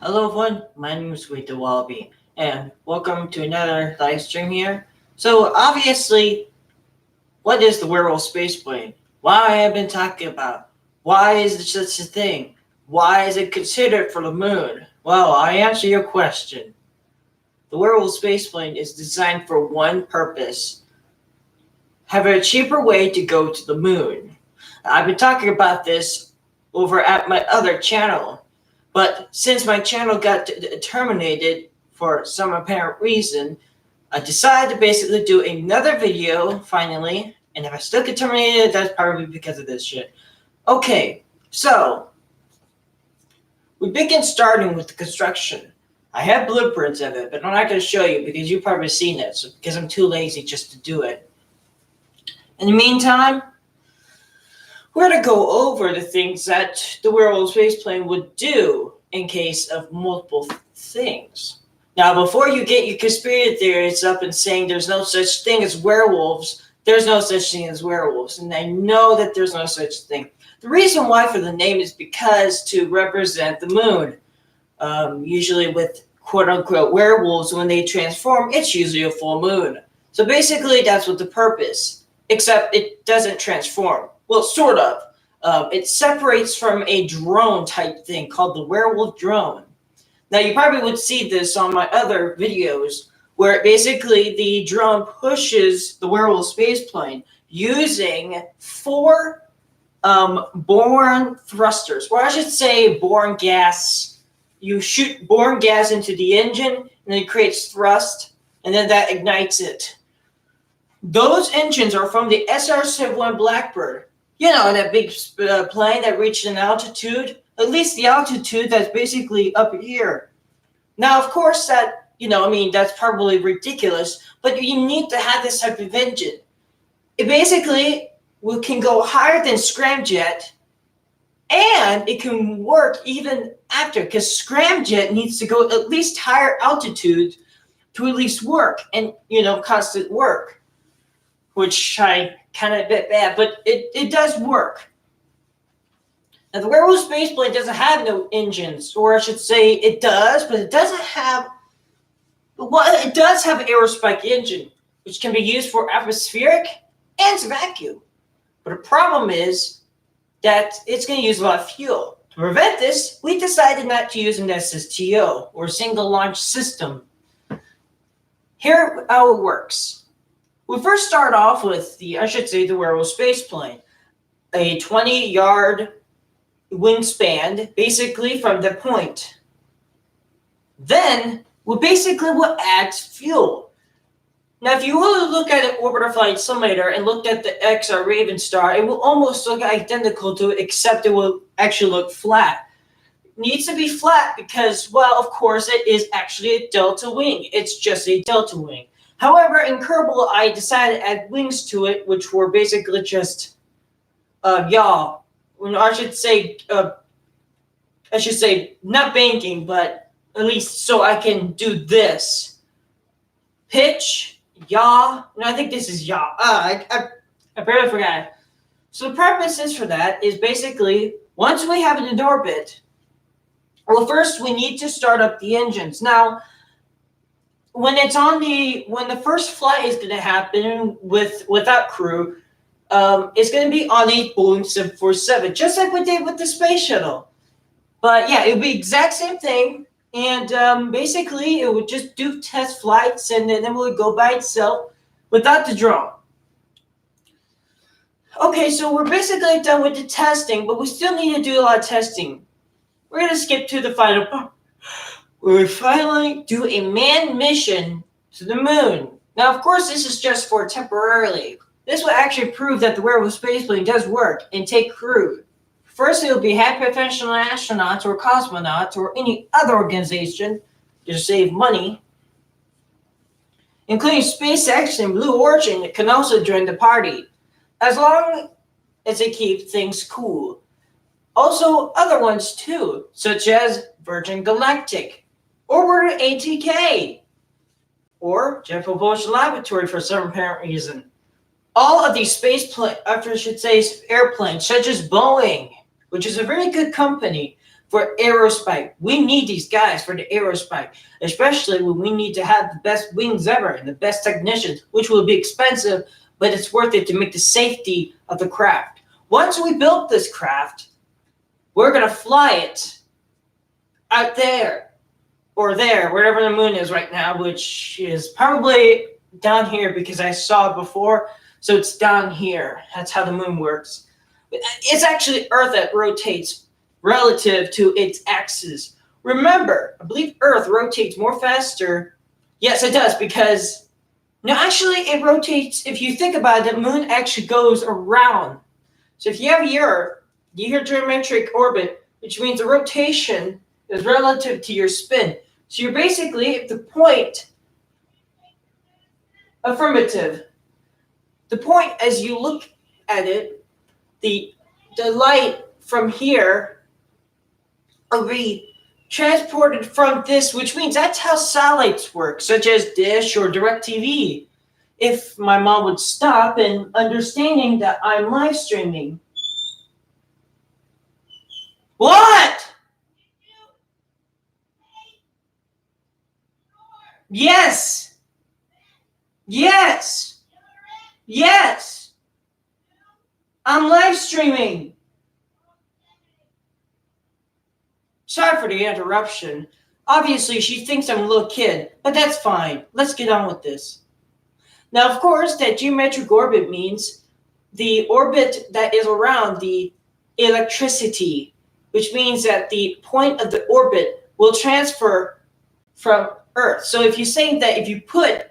Hello everyone, my name is Wade the Wallaby, and welcome to another live stream here. So obviously, what is the Werewolf Spaceplane? Why I have been talking about? Why is it such a thing? Why is it considered for the moon? Well, I answer your question. The Werewolf Spaceplane is designed for one purpose. Have a cheaper way to go to the moon. I've been talking about this over at my other channel. But since my channel got terminated for some apparent reason, I decided to basically do another video finally. And if I still get terminated, that's probably because of this shit. Okay, so we begin starting with the construction. I have blueprints of it, but I'm not going to show you because you've probably seen it, so because I'm too lazy just to do it. In the meantime, we're going to go over the things that the Werewolf Spaceplane would do in case of multiple things. Now, before you get your conspiracy theories up and saying there's no such thing as werewolves, there's no such thing as werewolves. And I know that there's no such thing. The reason why for the name is because to represent the moon. Usually with quote-unquote werewolves, when they transform, it's usually a full moon. So basically, that's what the purpose. Except it doesn't transform. Well, sort of. It separates from a drone type thing called the werewolf drone. Now, you probably would see this on my other videos, where basically the drone pushes the werewolf spaceplane using four boron thrusters, or I should say boron gas. You shoot boron gas into the engine, and then it creates thrust, and then that ignites it. Those engines are from the SR-71 Blackbird. You know, that big plane that reached an altitude, at least the altitude that's basically up here. Now, of course, that's probably ridiculous, but you need to have this type of engine. It basically can go higher than scramjet, and it can work even after, because scramjet needs to go at least higher altitude to at least work, and, constant work. Which I kind of a bit bad, but it does work. Now, the Werewolf Spaceplane doesn't have no engines, or I should say it does, but it doesn't have, well, it does have an aerospike engine, which can be used for atmospheric and vacuum. But the problem is that it's going to use a lot of fuel. To prevent this, we decided not to use an SSTO, or single launch system. Here how it works. We first start off with the Werewolf Spaceplane, a 20-yard wingspan, basically from the point. Then we basically will add fuel. Now, if you will look at an orbiter flight simulator and look at the XR Raven Star, it will almost look identical to it, except it will actually look flat. It needs to be flat because, well, of course, it is actually a delta wing. It's just a delta wing. However, in Kerbal, I decided to add wings to it, which were basically just yaw. I should say not banking, but at least so I can do this. Pitch, yaw. No, I think this is yaw. I barely forgot. So the purpose for that is basically, once we have it in orbit, well, first we need to start up the engines. Now, when the first flight is going to happen without crew, it's going to be on a Boeing 747, just like we did with the space shuttle. But yeah, it would be exact same thing, and basically it would just do test flights, and then it would go by itself without the drone. Okay, so we're basically done with the testing, but we still need to do a lot of testing. We're going to skip to the final part. We finally do a manned mission to the moon. Now, of course, this is just for temporarily. This will actually prove that the Werewolf Spaceplane does work and take crew. First, it will be half professional astronauts or cosmonauts or any other organization to save money, including SpaceX and Blue Origin that can also join the party, as long as they keep things cool. Also, other ones too, such as Virgin Galactic, or ATK, or Jet Propulsion Laboratory for some apparent reason. All of these airplanes, such as Boeing, which is a very good company, for aerospike. We need these guys for the aerospike, especially when we need to have the best wings ever and the best technicians, which will be expensive, but it's worth it to make the safety of the craft. Once we build this craft, we're going to fly it out there or there, wherever the moon is right now, which is probably down here because I saw it before. So it's down here. That's how the moon works. It's actually Earth that rotates relative to its axis. Remember, I believe Earth rotates more faster. Yes, it does, because no, actually it rotates. If you think about it, the moon actually goes around. So if you have your geometric orbit, which means the rotation is relative to your spin. So you're basically at the point, affirmative. The point as you look at it, the light from here will be transported from this, which means that's how satellites work, such as Dish or DirecTV. If my mom would stop and understanding that I'm live streaming. What? Yes. Yes. Yes. I'm live streaming. Sorry for the interruption. Obviously, she thinks I'm a little kid, but that's fine. Let's get on with this. Now, of course, that geometric orbit means the orbit that is around the electricity, which means that the point of the orbit will transfer from Earth. So if you say that if you put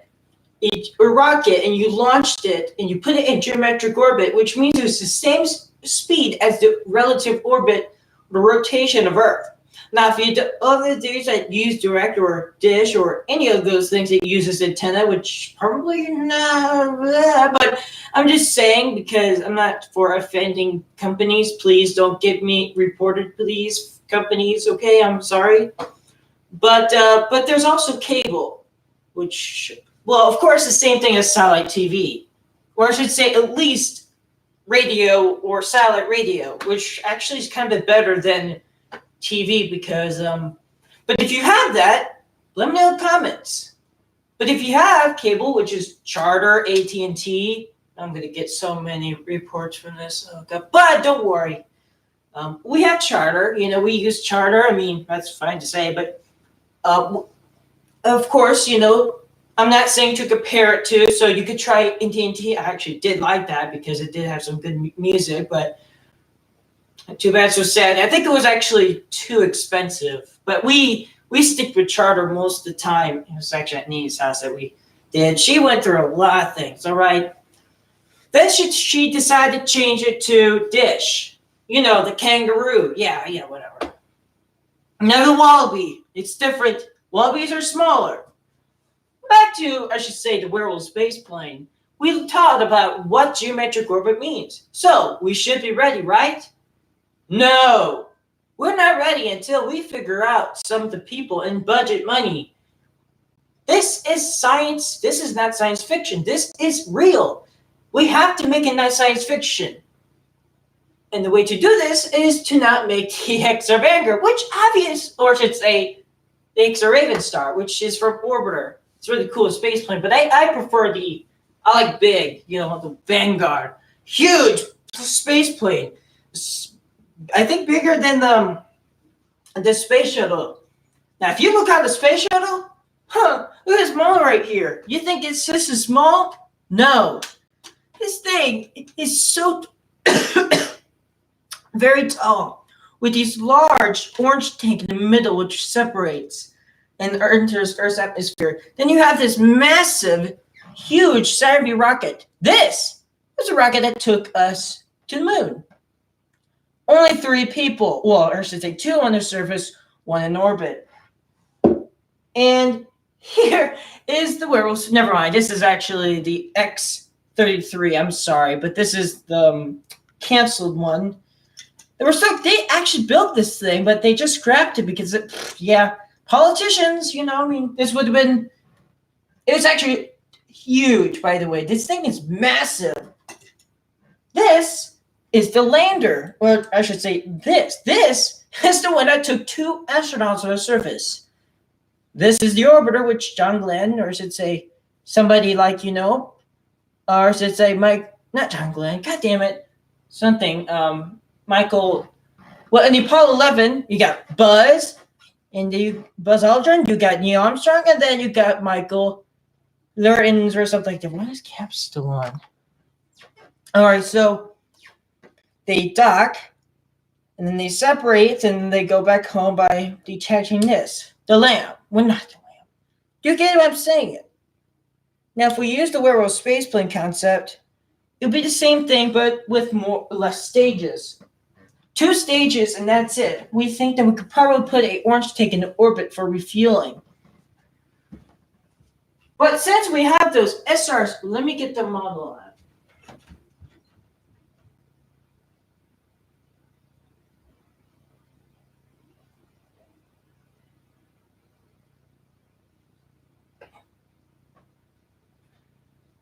a rocket and you launched it and you put it in geometric orbit, which means it's the same speed as the relative orbit, the rotation of Earth. Now, if you do other things that use direct or dish or any of those things that uses antenna, which probably not, but I'm just saying because I'm not for offending companies. Please don't get me reported, please, companies. Okay, I'm sorry. But there's also cable, which, well, of course, the same thing as satellite TV, or I should say at least radio or satellite radio, which actually is kind of better than TV because, but if you have that, let me know in the comments. But if you have cable, which is Charter, AT&T, I'm going to get so many reports from this, oh God. But don't worry. We have Charter, we use Charter. I mean, that's fine to say, but of course, I'm not saying to compare it to, so you could try AT&T. I actually did like that because it did have some good music, but too bad, so sad. I think it was actually too expensive, but we stick with Charter most of the time. It was actually at Nina's house that we did. She went through a lot of things, all right? Then she decided to change it to Dish. The kangaroo. Yeah, whatever. Now the wallaby. It's different. Wallabies are smaller. Back to, I should say, the Werewolf Spaceplane. We taught about what geometric orbit means. So, we should be ready, right? No, we're not ready until we figure out some of the people and budget money. This is science. This is not science fiction. This is real. We have to make it not science fiction. And the way to do this is to not make the XR Vanguard, which or I should say, the XR Raven Star, which is from Orbiter. It's really cool space plane, but I prefer I like big, the Vanguard. Huge space plane. I think bigger than the space shuttle. Now, if you look at the space shuttle, look at this model right here. You think this is small? No. This thing is so very tall, with these large orange tank in the middle, which separates and enters Earth's atmosphere. Then you have this massive, huge Saturn V rocket. This was a rocket that took us to the moon. Only 3 people, well, I should say 2 on the surface, 1 in orbit. And here is the Werewolf. Never mind, this is actually the X-33. I'm sorry, but this is the canceled one. They actually built this thing, but they just scrapped it because, politicians, this would have been, it was actually huge, by the way. This thing is massive. This is the lander, or I should say this. This It's the one that took 2 astronauts to the surface. This is the orbiter, which John Glenn, or I should say somebody like, or I should say Mike, not John Glenn, god damn it, something, Michael, well, in the Apollo 11, you got Buzz, and Buzz Aldrin, you got Neil Armstrong, and then you got Michael Lurtons or something like that. Why is Cap still on? Alright, so they dock, and then they separate, and they go back home by detaching this. The lamp. Well, not the lamp. You get what I'm saying? Now, if we use the werewolf spaceplane concept, it'll be the same thing, but with less stages. 2 stages, and that's it. We think that we could probably put a orange tank in orbit for refueling. But since we have those SRs, let me get the model out.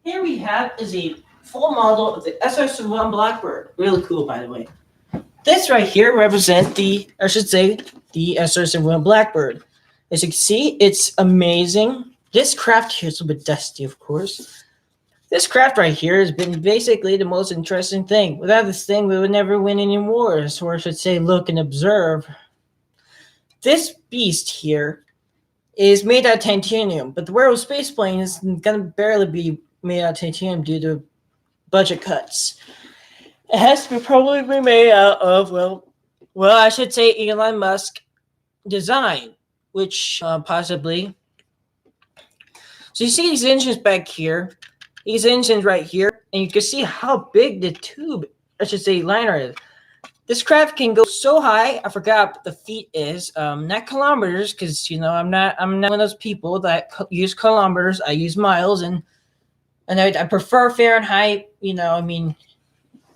Here we have is a full model of the SR-1 Blackbird. Really cool, by the way. This right here represents the SR-1 Blackbird. As you can see, it's amazing. This craft here is a little bit dusty, of course. This craft right here has been basically the most interesting thing. Without this thing, we would never win any wars, or I should say, look and observe. This beast here is made out of titanium, but the Werewolf spaceplane is going to barely be made out of titanium due to budget cuts. It has to probably be made out of, well, I should say Elon Musk design, which possibly. So you see these engines back here, these engines right here, and you can see how big the tube, I should say liner is. This craft can go so high, I forgot what the feet is, not kilometers, because I'm not one of those people that use kilometers. I use miles, and I prefer Fahrenheit,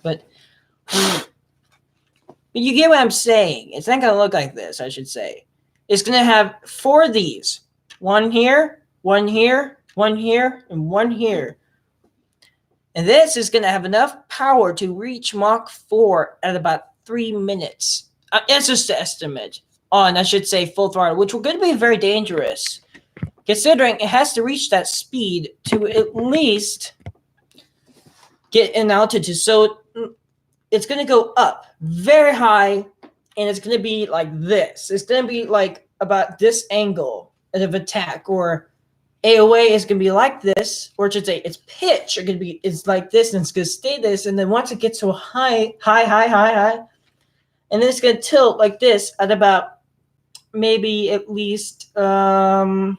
but you get what I'm saying. It's not going to look like this, I should say. It's going to have 4 of these. 1 here, 1 here, 1 here, and 1 here. And this is going to have enough power to reach Mach 4 at about 3 minutes. It's just an estimate on, I should say, full throttle, which will going to be very dangerous, considering it has to reach that speed to at least get an altitude. So it's going to go up very high, and it's going to be like this. It's going to be like about this angle of attack, or AOA is going to be like this, or I should say its pitch is like this, and it's going to stay this, and then once it gets to a high, and then it's going to tilt like this at about maybe at least, but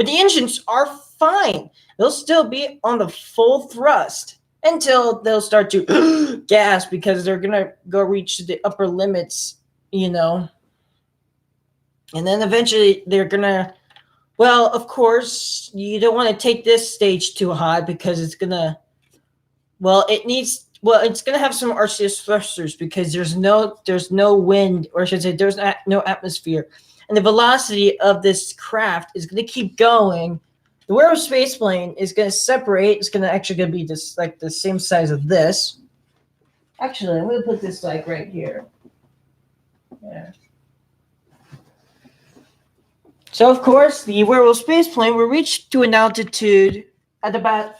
the engines are fine. They'll still be on the full thrust until they'll start to gas, because they're going to go reach the upper limits, And then eventually they're going to, well, of course, you don't want to take this stage too high, because it's going to, it's going to have some RCS thrusters, because there's no wind, or I should say there's no atmosphere. And the velocity of this craft is going to keep going. The Werewolf spaceplane is going to separate. It's going to actually going to be just like the same size of this. Actually, I'm going to put this like right here. Yeah. So, of course, the Werewolf spaceplane will reach to an altitude at about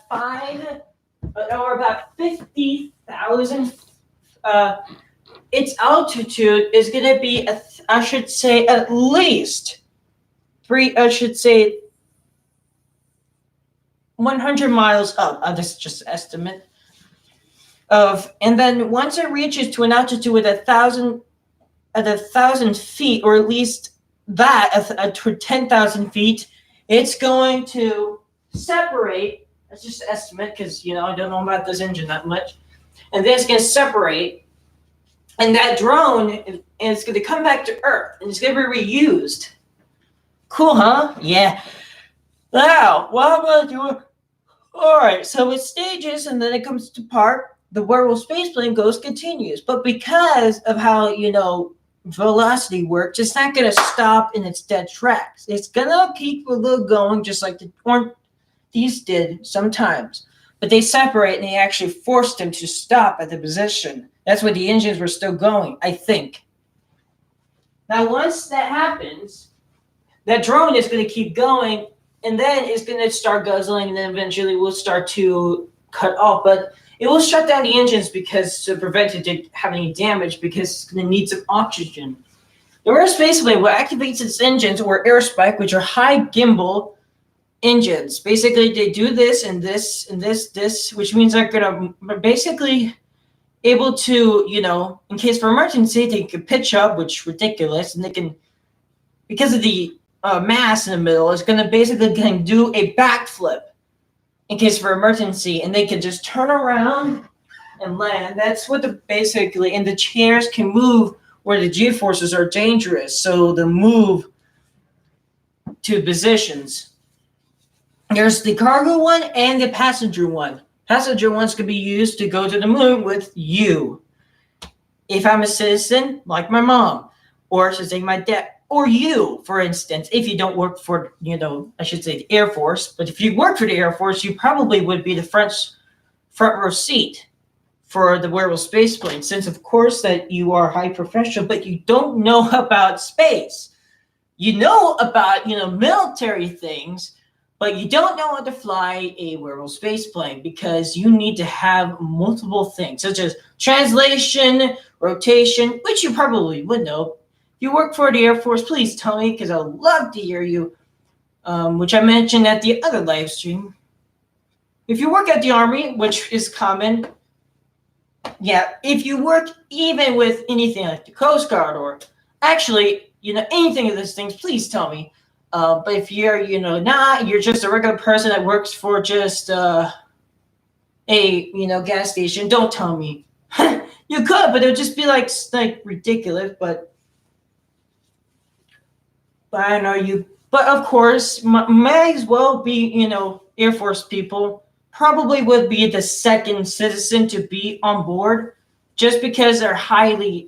50,000. Its altitude is going to be, I should say, at least 100 miles up. This is just an estimate of, and then once it reaches to an altitude with 1,000 feet, or at least that at 10,000 feet, it's going to separate. That's just an estimate, because I don't know about this engine that much, and then it's going to separate, and that drone is going to come back to Earth, and it's going to be reused. Cool, huh? Yeah. Now, what I'm going to do? All right, so it stages, and then it comes to part. The Werewolf spaceplane continues, but because of how velocity works, it's not going to stop in its dead tracks. It's going to keep a little going, just like these did sometimes. But they separate, and they actually forced them to stop at the position. That's why the engines were still going, I think. Now, once that happens, that drone is going to keep going, and then it's going to start guzzling, and then eventually will start to cut off. But it will shut down the engines because to prevent it to have any damage, because it's going to need some oxygen. The rare Spaceplane will activate its engines or air spike, which are high gimbal engines. Basically, they do this and this and this, which means they're going to basically able to, in case of emergency, they can pitch up, which is ridiculous, and they can, because of the mass in the middle, it's going to basically do a backflip in case of emergency, and they can just turn around and land. That's what basically, and the chairs can move where the G-forces are dangerous, so they move to positions. There's the cargo one and the passenger one. Passenger ones can be used to go to the moon with you. If I'm a citizen, like my mom, or I should say my dad, or you, for instance, if you don't work for, I should say the Air Force, but if you work for the Air Force, you probably would be the front row seat for the Werewolf Spaceplane, since of course that you are high professional, but you don't know about space. You know about, military things, but you don't know how to fly a Werewolf Spaceplane because you need to have multiple things, such as translation, rotation, which you probably would know. If you work for the Air Force, please tell me, because I'd love to hear you, which I mentioned at the other live stream. If you work at the Army, which is common, yeah, if you work even with anything like the Coast Guard or actually, anything of those things, please tell me. But if you're, not, you're just a regular person that works for just a, gas station, don't tell me. You could, but it would just be like ridiculous. But I know you. But of course, may as well be, Air Force people probably would be the second citizen to be on board, just because they're highly,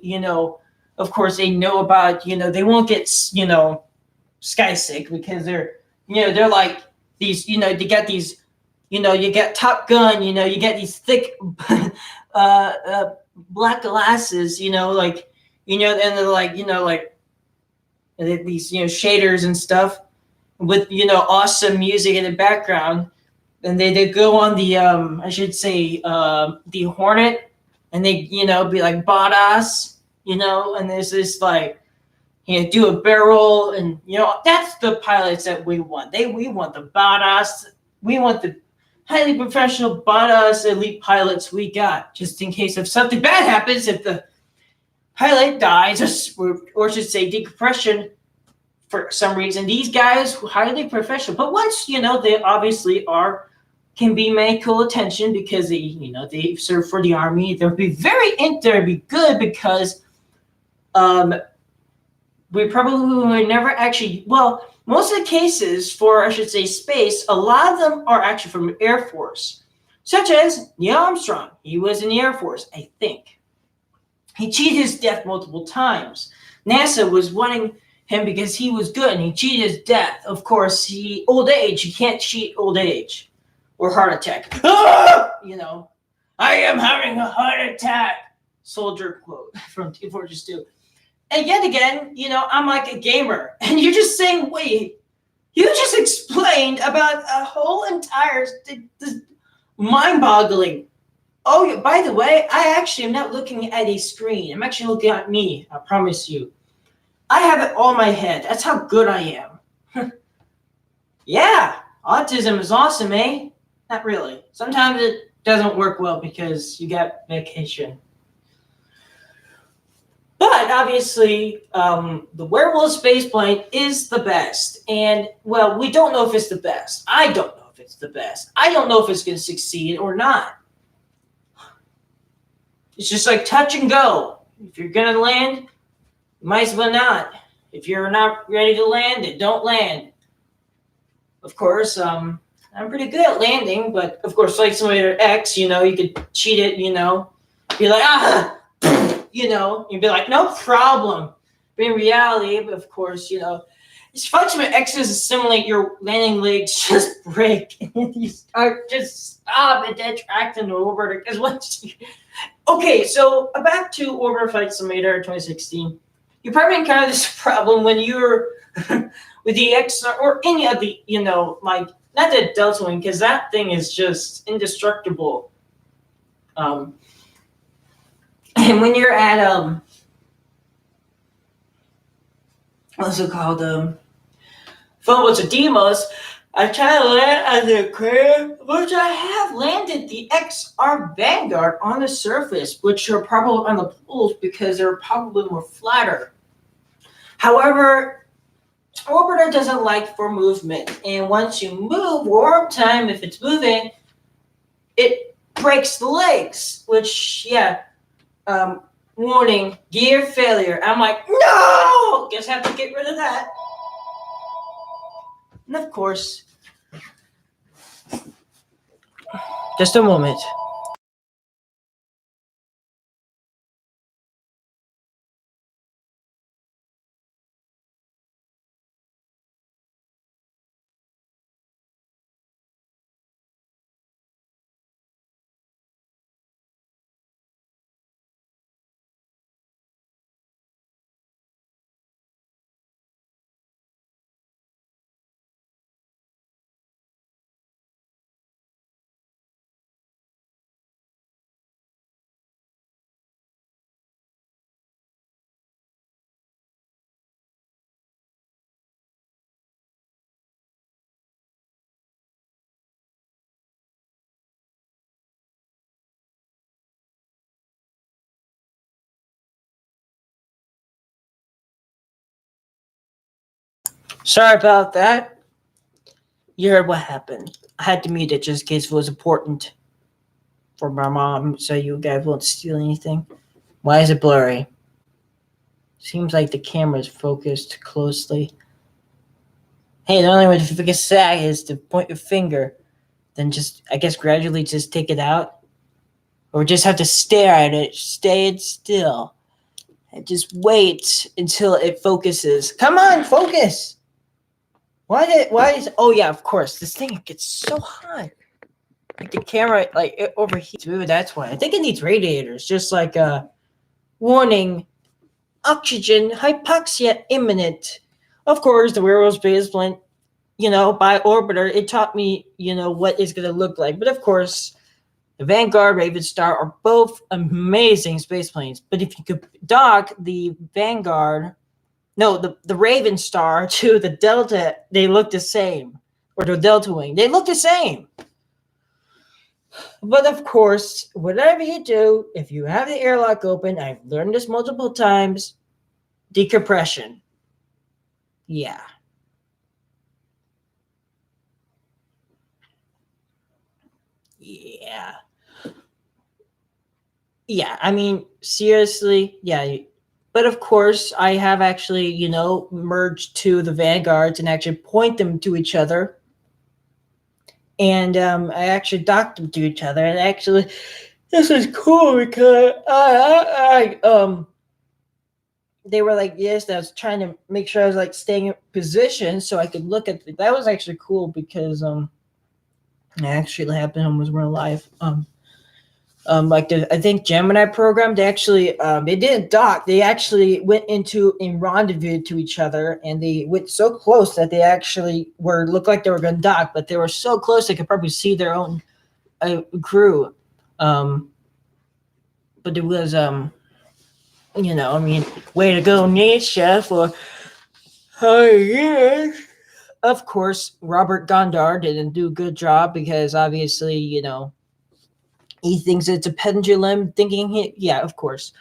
of course they know about, they won't get, sky sick because they're like these, they got these, you get Top Gun, you get these thick black glasses, and they're like, these, shaders and stuff with, awesome music in the background. And they go on the, I should say, the Hornet, and they, be like badass, and there's this like, do a barrel, and that's the pilots that we want. We want the badass. We want the highly professional badass elite pilots we got, just in case if something bad happens, if the pilot dies, or should say decompression for some reason. These guys were highly professional, but once they obviously can be medical attention because they serve for the Army. They'll be they'll be good because we probably would never actually, well, most of the cases for, I should say, space, a lot of them are actually from Air Force, such as Neil Armstrong. He was in the Air Force, I think. He cheated his death multiple times. NASA was wanting him because he was good, and he cheated his death. Of course, old age, you can't cheat old age or heart attack. I am having a heart attack. Soldier quote from Team Fortress 2. And yet again, I'm like a gamer, and you're just saying, wait, you just explained about a whole entire mind-boggling. Oh, by the way, I actually am not looking at a screen. I'm actually looking at me. I promise you. I have it all in my head. That's how good I am. Yeah, autism is awesome, eh? Not really. Sometimes it doesn't work well because you got vacation. But obviously, the Werewolf Spaceplane is the best. And, well, we don't know if it's the best. I don't know if it's the best. I don't know if it's going to succeed or not. It's just like touch and go. If you're going to land, you might as well not. If you're not ready to land, then don't land. Of course, I'm pretty good at landing, but of course, like somebody at X, you could cheat it, be like, you'd be like, no problem. But in reality, of course, it's function of X is to simulate your landing legs just break, and you start just stop and dead tracked into orbit. Because once okay, so back to Orbiter Flight Simulator 2016. you probably encounter this problem when you're with the XR or any of the, like, not the Delta Wing, because that thing is just indestructible. And when you're at, what's it called, Phobos or Deimos, I try to land at the crib, which I have landed the XR Vanguard on the surface, which are probably on the poles because they're probably more flatter. However, orbiter doesn't like for movement, and once you move, warp time, if it's moving, it breaks the legs, which, warning, gear failure. I'm like, no! Guess I have to get rid of that. And of course, just a moment. Sorry about that. You heard what happened. I had to mute it just in case it was important for my mom, so you guys won't steal anything. Why is it blurry? Seems like the camera's focused closely. Hey, the only way to fix that is to point your finger, then just, I guess, gradually just take it out. Or just have to stare at it, stay it still, and just wait until it focuses. Come on, focus! Oh yeah, of course, this thing gets so hot. Like the camera, like, it overheats. Maybe that's why. I think it needs radiators, just like warning, oxygen hypoxia imminent. Of course, the Werewolf Spaceplane, by orbiter, it taught me, what it's going to look like. But of course, the Vanguard, Raven Star are both amazing space planes. But if you could dock the Raven Star to the Delta, they look the same. Or the Delta Wing, they look the same. But of course, whatever you do, if you have the airlock open, I've learned this multiple times, decompression. Yeah. Yeah, I mean, seriously, yeah. But of course, I have actually, merged to the Vanguards and actually point them to each other. And I actually docked them to each other. And actually, this is cool because they were like, yes, I was trying to make sure I was like staying in position so I could look at that was actually cool because it actually happened almost real life. Like I think Gemini program, they actually they didn't dock. They actually went into a rendezvous to each other, and they went so close that they actually looked like they were going to dock, but they were so close they could probably see their own crew. But it was way to go, Nisha, for years. Of course, Robert Gondar didn't do a good job because obviously, he thinks it's a pendulum, yeah, of course.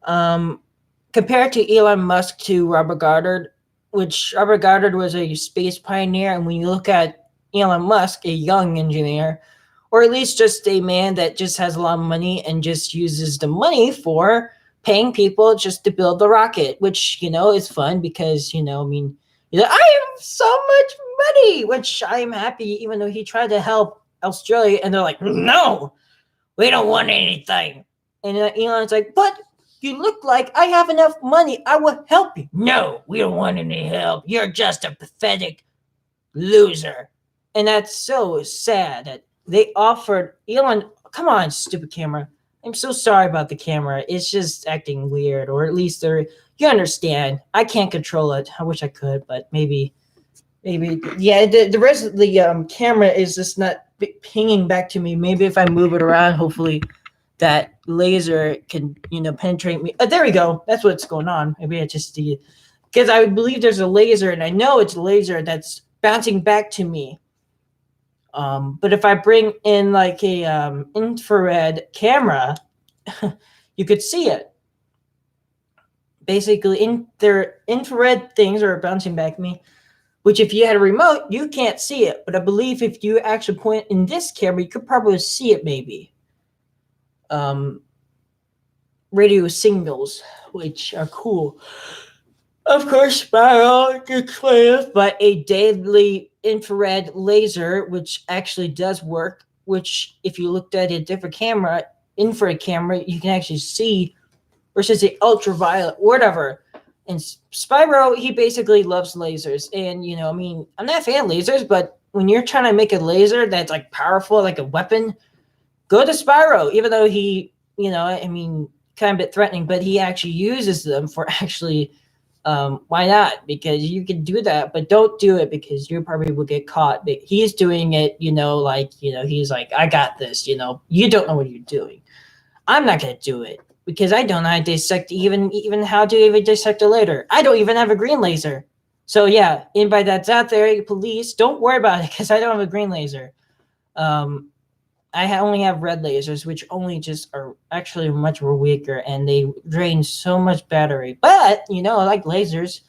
Compared to Elon Musk to Robert Goddard, which Robert Goddard was a space pioneer, and when you look at Elon Musk, a young engineer, or at least just a man that just has a lot of money and just uses the money for paying people just to build the rocket, which, is fun because, I have so much money, which I am happy, even though he tried to help Australia, and they're like, no, we don't want anything. And Elon's like, but you look like I have enough money. I will help you. No, we don't want any help. You're just a pathetic loser. And that's so sad that they offered Elon, come on, stupid camera. I'm so sorry about the camera. It's just acting weird, or at least you understand. I can't control it. I wish I could, but maybe yeah. The rest of the camera is just not pinging back to me. Maybe if I move it around, hopefully that laser can penetrate me. There we go. That's what's going on. Maybe I just see it because I believe there's a laser, and I know it's a laser that's bouncing back to me. But if I bring in like a infrared camera, you could see it. Basically, their infrared things are bouncing back at me, which if you had a remote, you can't see it. But I believe if you actually point in this camera, you could probably see it maybe. Radio signals, which are cool. Of course, spiral declares, but a deadly infrared laser, which actually does work, which if you looked at a different camera, infrared camera, you can actually see, versus the ultraviolet, whatever. And Spyro, he basically loves lasers. And, I'm not a fan of lasers, but when you're trying to make a laser that's like powerful, like a weapon, go to Spyro, even though he, kind of a bit threatening, but he actually uses them for actually why not? Because you can do that, but don't do it because you probably will get caught. But he's doing it, he's like, I got this, you don't know what you're doing. I'm not going to do it because I don't know how to dissect even how to even dissect a laser. I don't even have a green laser. So yeah, anybody that's out there, police, don't worry about it because I don't have a green laser. I only have red lasers, which only just are actually much more weaker, and they drain so much battery. But, I like lasers.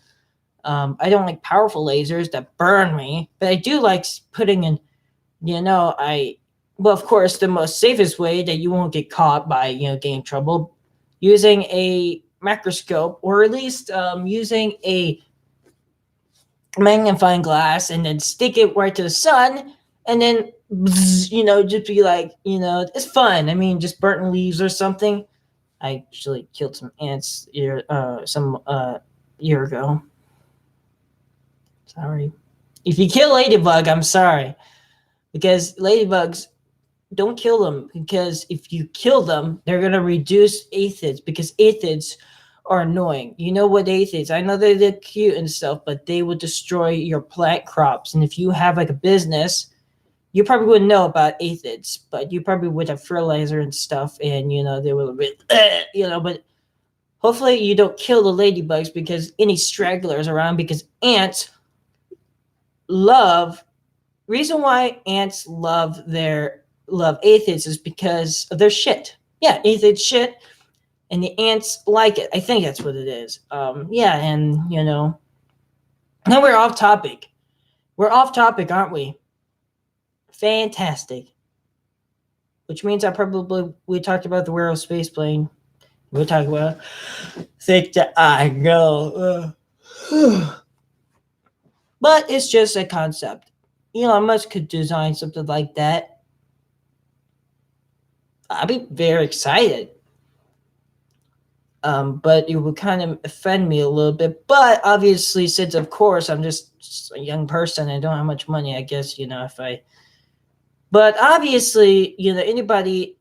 I don't like powerful lasers that burn me, but I do like putting in, well, of course, the most safest way that you won't get caught by, getting in trouble, using a microscope, or at least using a magnifying glass and then stick it right to the sun, and then just be like, it's fun. I mean, just burnt leaves or something. I actually killed some ants some year ago. Sorry. If you kill ladybug, I'm sorry. Because ladybugs, don't kill them. Because if you kill them, they're going to reduce aphids. Because aphids are annoying. You know what aphids? I know they look cute and stuff, but they will destroy your plant crops. And if you have like a business, you probably wouldn't know about aphids, but you probably would have fertilizer and stuff, and they were a bit, but hopefully you don't kill the ladybugs because any stragglers around, because ants reason why ants love aphids is because of their shit. Yeah, aphids shit, and the ants like it. I think that's what it is. Yeah, and now we're off topic. We're off topic, aren't we? Fantastic. Which means we talked about the Werewolf Spaceplane. We'll talk about think that I know. But it's just a concept. Elon Musk could design something like that. I'd be very excited. But it would kind of offend me a little bit. But obviously, since of course I'm just a young person and don't have much money, I guess, if I. But obviously, anybody,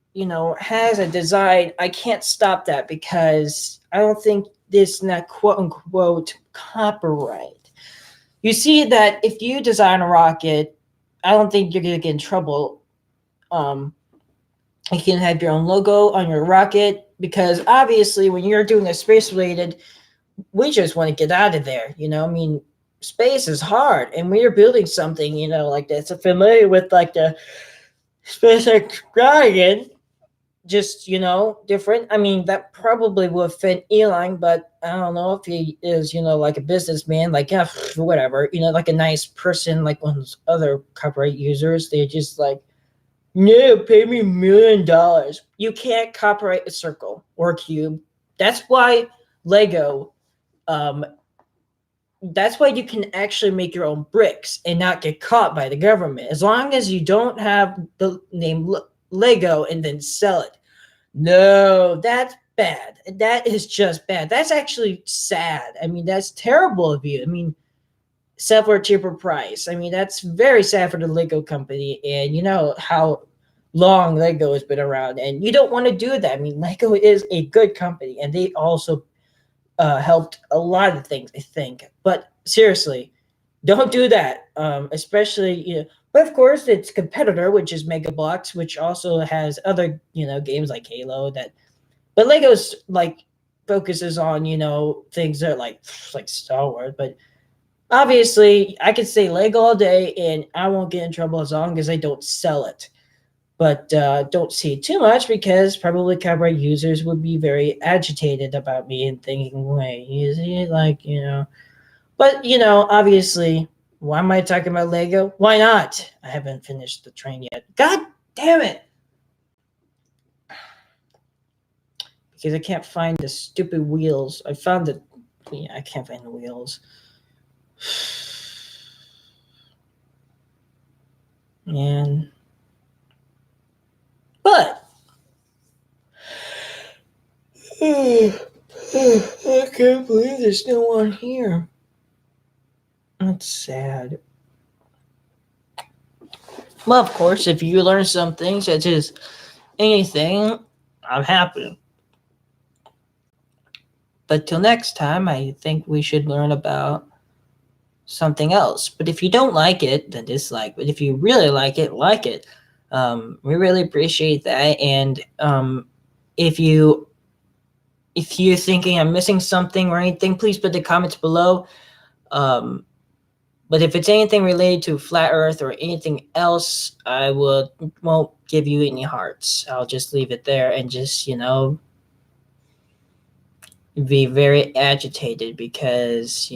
has a design, I can't stop that because I don't think this not quote unquote copyright. You see that if you design a rocket, I don't think you're going to get in trouble. You can have your own logo on your rocket because obviously when you're doing a space related, we just want to get out of there. Space is hard, and when you're building something, like that's familiar with like the SpaceX Dragon, just different. I mean, that probably will offend Elon, but I don't know if he is, like a businessman, like whatever, like a nice person, like one of those other copyright users. They just like, no, pay me $1 million. You can't copyright a circle or a cube. That's why Lego. That's why you can actually make your own bricks and not get caught by the government. As long as you don't have the name Lego and then sell it. No, that's bad. That is just bad. That's actually sad. I mean, that's terrible of you. I mean, sell for a cheaper price. I mean, that's very sad for the Lego company. And you know how long Lego has been around, and you don't want to do that. I mean, Lego is a good company, and they also helped a lot of things, I think. But seriously, don't do that. Especially, but of course, its competitor, which is Mega Bloks, which also has other games like Halo. But Lego's like focuses on things that are like Star Wars. But obviously, I could say Lego all day, and I won't get in trouble as long as I don't sell it. But don't see it too much because probably copyright users would be very agitated about me and thinking, wait, is it But obviously, why am I talking about Lego? Why not? I haven't finished the train yet. God damn it! Because I can't find the stupid wheels. I found the I can't find the wheels. Man. But I can't believe there's no one here. That's sad. Well, of course, if you learn something, such as anything, I'm happy. But till next time, I think we should learn about something else. But if you don't like it, then dislike. But if you really like it, like it. We really appreciate that. And if you're thinking I'm missing something or anything, please put the comments below. But if it's anything related to flat Earth or anything else, I won't give you any hearts. I'll just leave it there and just be very agitated because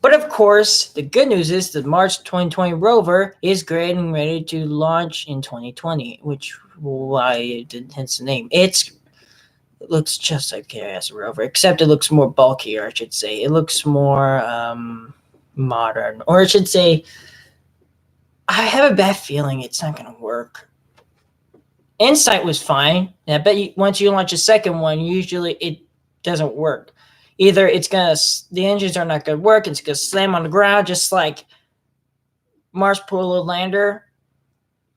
But of course, the good news is the Mars 2020 rover is getting ready to launch in 2020, which why hence the name. It looks just like a rover, except it looks more bulkier, I should say. It looks more modern, or I should say, I have a bad feeling it's not going to work. Insight was fine. And I bet once you launch a second one, usually it doesn't work. Either the engines are not going to work, it's going to slam on the ground just like Mars Polar Lander,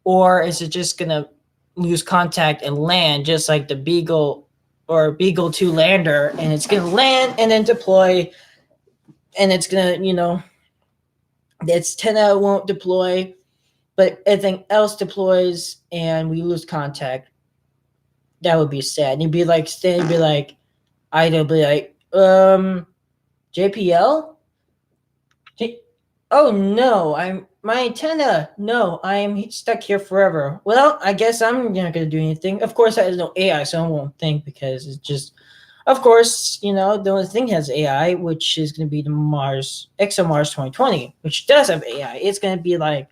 or is it just going to lose contact and land just like the Beagle or Beagle 2 lander, and it's going to land and then deploy, and it's going to, its antenna won't deploy, but everything else deploys and we lose contact. That would be sad. And you'd be like, I'd be like, JPL? Oh no, my antenna. No, I'm stuck here forever. Well, I guess I'm not gonna do anything. Of course, there's no AI, so I won't think because it's just, of course, the only thing has AI, which is gonna be the ExoMars 2020, which does have AI. It's gonna be like,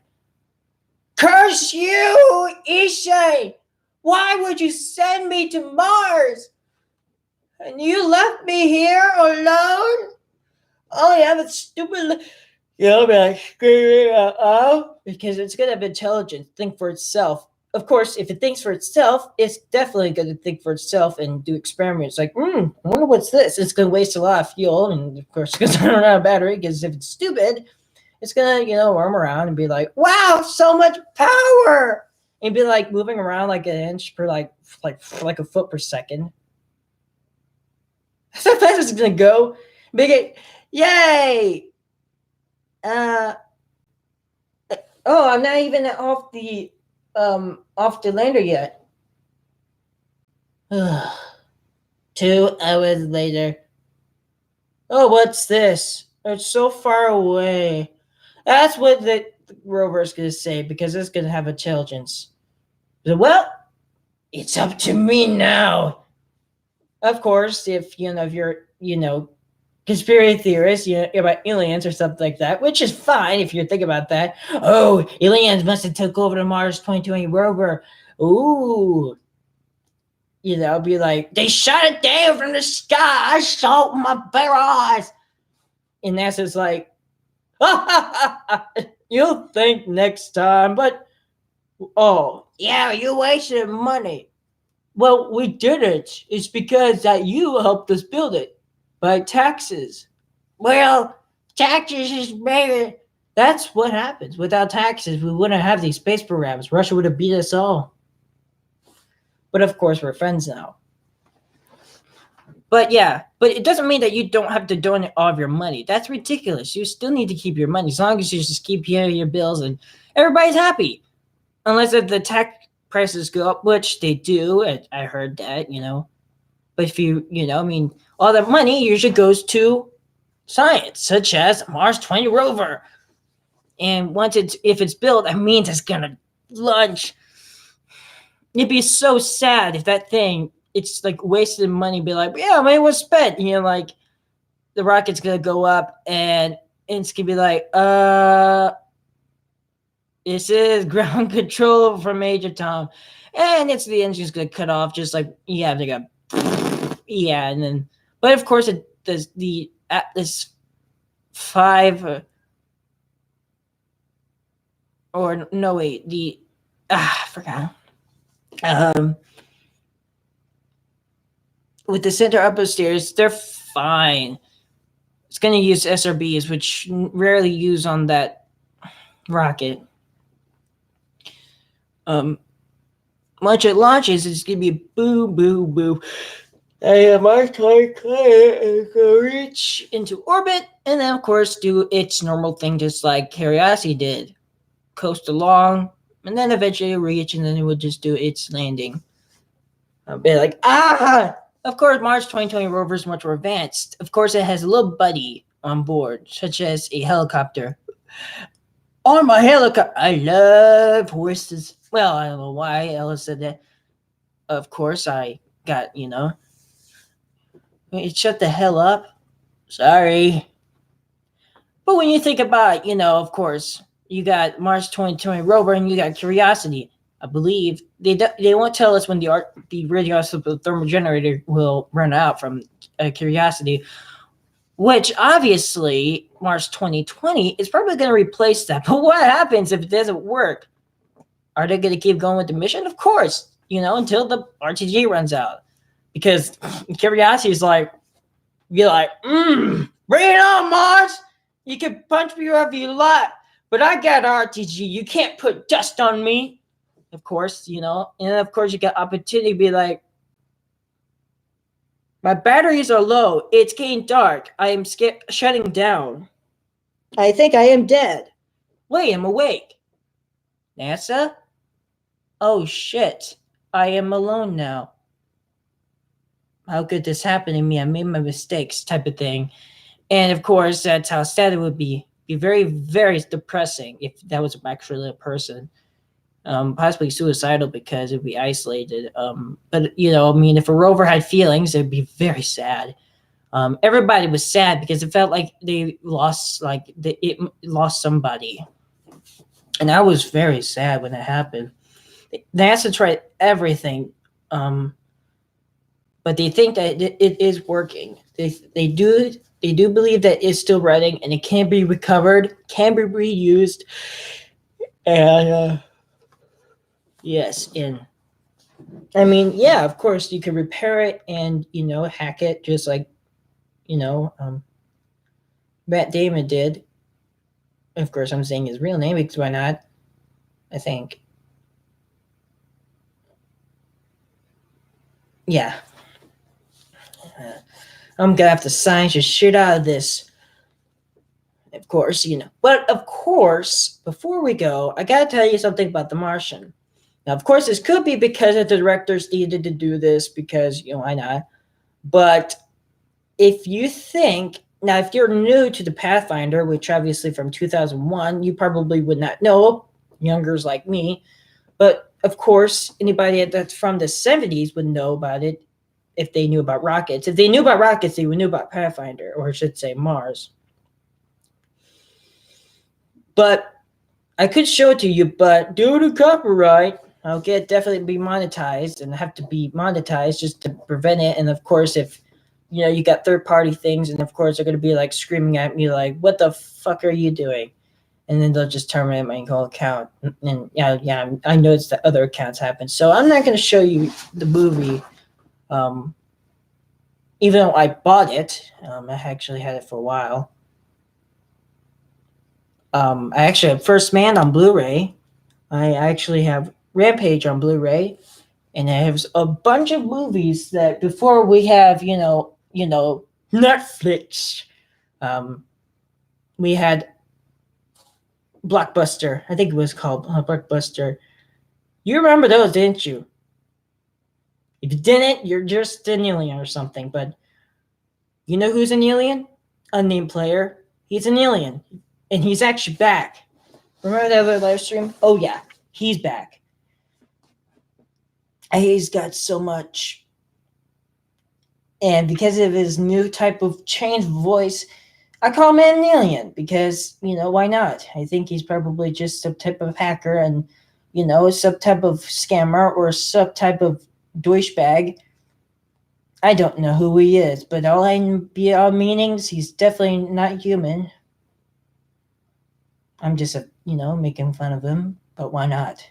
curse you, Ishay! Why would you send me to Mars? And you left me here alone? Oh yeah, that stupid. I'll be like screaming out because it's gonna have intelligence, think for itself. Of course, if it thinks for itself, it's definitely gonna think for itself and do experiments. Like, I wonder what's this. It's gonna waste a lot of fuel, and of course, it's gonna run out of battery. Because if it's stupid, it's gonna roam around and be like, "Wow, so much power!" And be like moving around like an inch per like a foot per second. That's how fast it's gonna go. Make it, yay! I'm not even off the lander yet. 2 hours later. Oh, what's this? It's so far away. That's what the rover is gonna say because it's gonna have intelligence. Well, it's up to me now. Of course, if you're conspiracy theorists, about aliens or something like that, which is fine if you think about that. Oh, aliens must have took over the Mars 2020 rover. Ooh. Be like, they shot it down from the sky. I saw it with my bare eyes. And NASA's like, you'll think next time, but, oh, yeah, you wasted money. Well, we did it. It's because that you helped us build it. By taxes. Well, taxes is better. That's what happens. Without taxes, we wouldn't have these space programs. Russia would have beat us all. But of course, we're friends now. But yeah, but it doesn't mean that you don't have to donate all of your money. That's ridiculous. You still need to keep your money as long as you just keep paying your bills and everybody's happy. Unless if the tax prices go up, which they do. I heard that, But if I mean, all that money usually goes to science, such as Mars 20 rover. And if it's built, that means it's gonna launch. It'd be so sad if that thing it's like wasted money. Be like, yeah, money was spent. Like the rocket's gonna go up and it's gonna be like, this is ground control from Major Tom, and it's the engine's gonna cut off just like they go, yeah, and then but of course it does the Atlas 5 or no wait the I forgot with the center upstairs they're fine. It's going to use SRBs, which rarely use on that rocket. Once it launches, it's going to be boom, boom, boom. And Mars will reach into orbit, and then of course do its normal thing, just like Curiosity did, coast along, and then eventually reach, and then it would just do its landing. I'll be like, Of course, Mars 2020 rover is much more advanced. Of course, it has a little buddy on board, such as a helicopter. On my helicopter, I love horses. Well, I don't know why Ella said that. Of course, I got, shut the hell up. Sorry. But when you think about, of course, you got Mars 2020 rover and you got Curiosity. I believe they won't tell us when the radioisotope thermal generator will run out from Curiosity, which obviously Mars 2020 is probably going to replace that. But what happens if it doesn't work? Are they going to keep going with the mission? Of course, until the RTG runs out, because Curiosity is like, you're like, bring it on, Mars. You can punch me wherever you like, but I got RTG. You can't put dust on me. Of course, and of course you got opportunity to be like, my batteries are low. It's getting dark. I am shutting down. I think I am dead. Wait, I'm awake. NASA? Oh shit. I am alone now. How could this happen to me? I made my mistakes, type of thing. And of course, that's how sad it would be. Be very, very depressing if that was actually a person. Possibly suicidal because it'd be isolated. But if a rover had feelings, it'd be very sad. Everybody was sad because it felt like they lost, it lost somebody, and I was very sad when it happened. NASA tried everything, but they think that it is working. They do believe that it's still running and it can be recovered, can be reused, and. Yes, and I mean, yeah, of course you can repair it and hack it just like Matt Damon did. Of course, I'm saying his real name because why not? I think. Yeah. I'm gonna have to science the shit out of this. Of course, But of course, before we go, I gotta tell you something about The Martian. Now, of course, this could be because the directors needed to do this because, why not? But if you think, now, if you're new to the Pathfinder, which obviously from 2001, you probably would not know, youngers like me. But of course, anybody that's from the 70s would know about it if they knew about rockets. If they knew about rockets, they would know about Pathfinder, or I should say Mars. But I could show it to you, but due to copyright, I'll definitely be monetized and have to be monetized just to prevent it. And of course, if you got third-party things, and of course they're going to be like screaming at me like, what the fuck are you doing? And then they'll just terminate my whole account. And yeah, I noticed that other accounts happen. So I'm not going to show you the movie, even though I bought it. I actually had it for a while. I actually have First Man on Blu-ray. I actually have Rampage on Blu-ray, and I have a bunch of movies that before we have, Netflix. Um, we had Blockbuster. I think it was called Blockbuster. You remember those, didn't you? If you didn't, you're just an alien or something. But you know who's an alien? Unnamed player. He's an alien, and he's actually back. Remember the other live stream? Oh yeah, he's back. He's got so much, and because of his new type of changed voice, I call him an alien because why not? I think he's probably just some type of hacker and some type of scammer or some type of douchebag. I don't know who he is, but all meanings, he's definitely not human. I'm just making fun of him, but why not?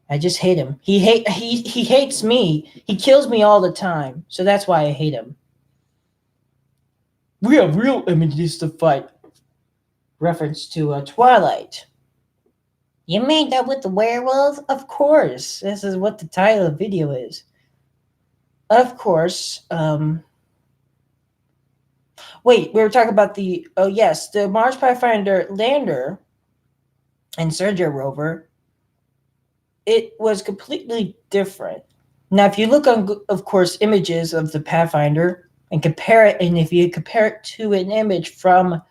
I just hate him. He hates me. He kills me all the time, so that's why I hate him. We have real images to fight. Reference to Twilight. You made that with the werewolves? Of course. This is what the title of the video is. Of course. Wait, we were talking about the Mars Pathfinder lander and Sergio rover. It was completely different. Now, if you look on, of course, images of the Pathfinder and compare it, and if you compare it to an image from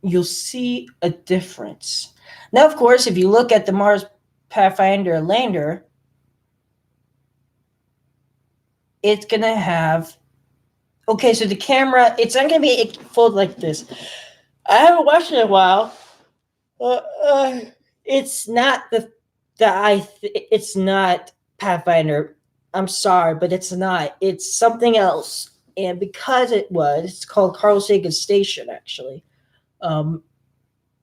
you'll see a difference. Now, of course, if you look at the Mars Pathfinder lander, it's going to have... Okay, so the camera, it's not going to be folded like this. I haven't watched it in a while. It's not it's not Pathfinder. I'm sorry, but it's not. It's something else. And because it's called Carl Sagan Station, actually.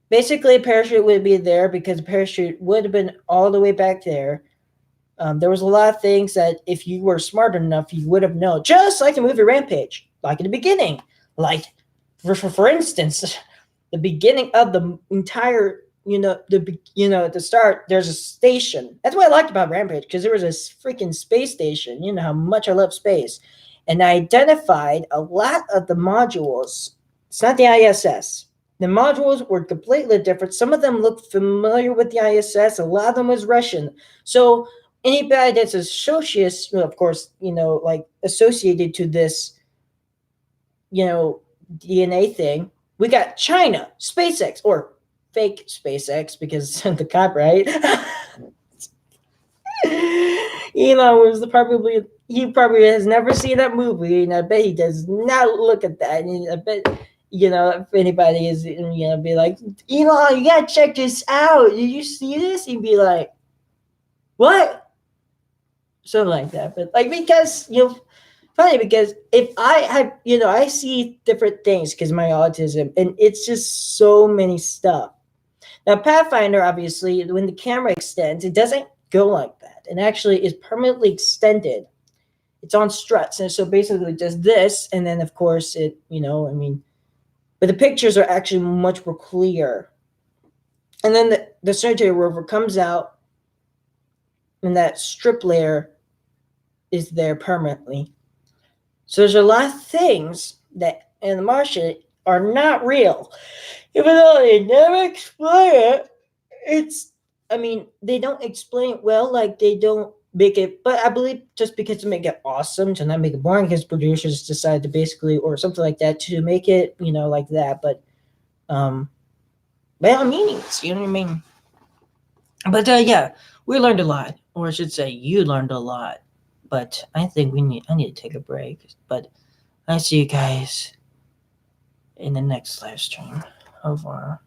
Basically, a parachute would be there because a parachute would have been all the way back there. There was a lot of things that if you were smart enough, you would have known. Just like the movie Rampage, like in the beginning. Like, for instance, the beginning of the entire, the start, there's a station. That's what I liked about Rampage, because there was a freaking space station. You know how much I love space. And I identified a lot of the modules. It's not the ISS. The modules were completely different. Some of them looked familiar with the ISS. A lot of them was Russian. So anybody that's associated, of course, associated to this, DNA thing, we got China, SpaceX, or fake SpaceX because the copyright. Elon he probably has never seen that movie, and I bet he does not look at that. And I bet, if anybody is, be like, Elon, you gotta check this out. Did you see this? He'd be like, what? Something like that. But because, funny, because if I have, I see different things because of my autism, and it's just so many stuff. Now, Pathfinder, obviously, when the camera extends, it doesn't go like that. It actually is permanently extended. It's on struts. And so basically it does this, and then, of course, it, but the pictures are actually much more clear. And then the Sergio rover comes out, and that strip layer is there permanently. So there's a lot of things that in the Martian are not real. Even though they never explain it, they don't explain it well, like they don't make it, but I believe just because to make it awesome, to not make it boring, because producers decide to basically, or something like that, to make it, like that, but meanings, you know what I mean? But yeah, we learned a lot, or I should say you learned a lot, but I think I need to take a break, but I see you guys in the next live stream. Au revoir.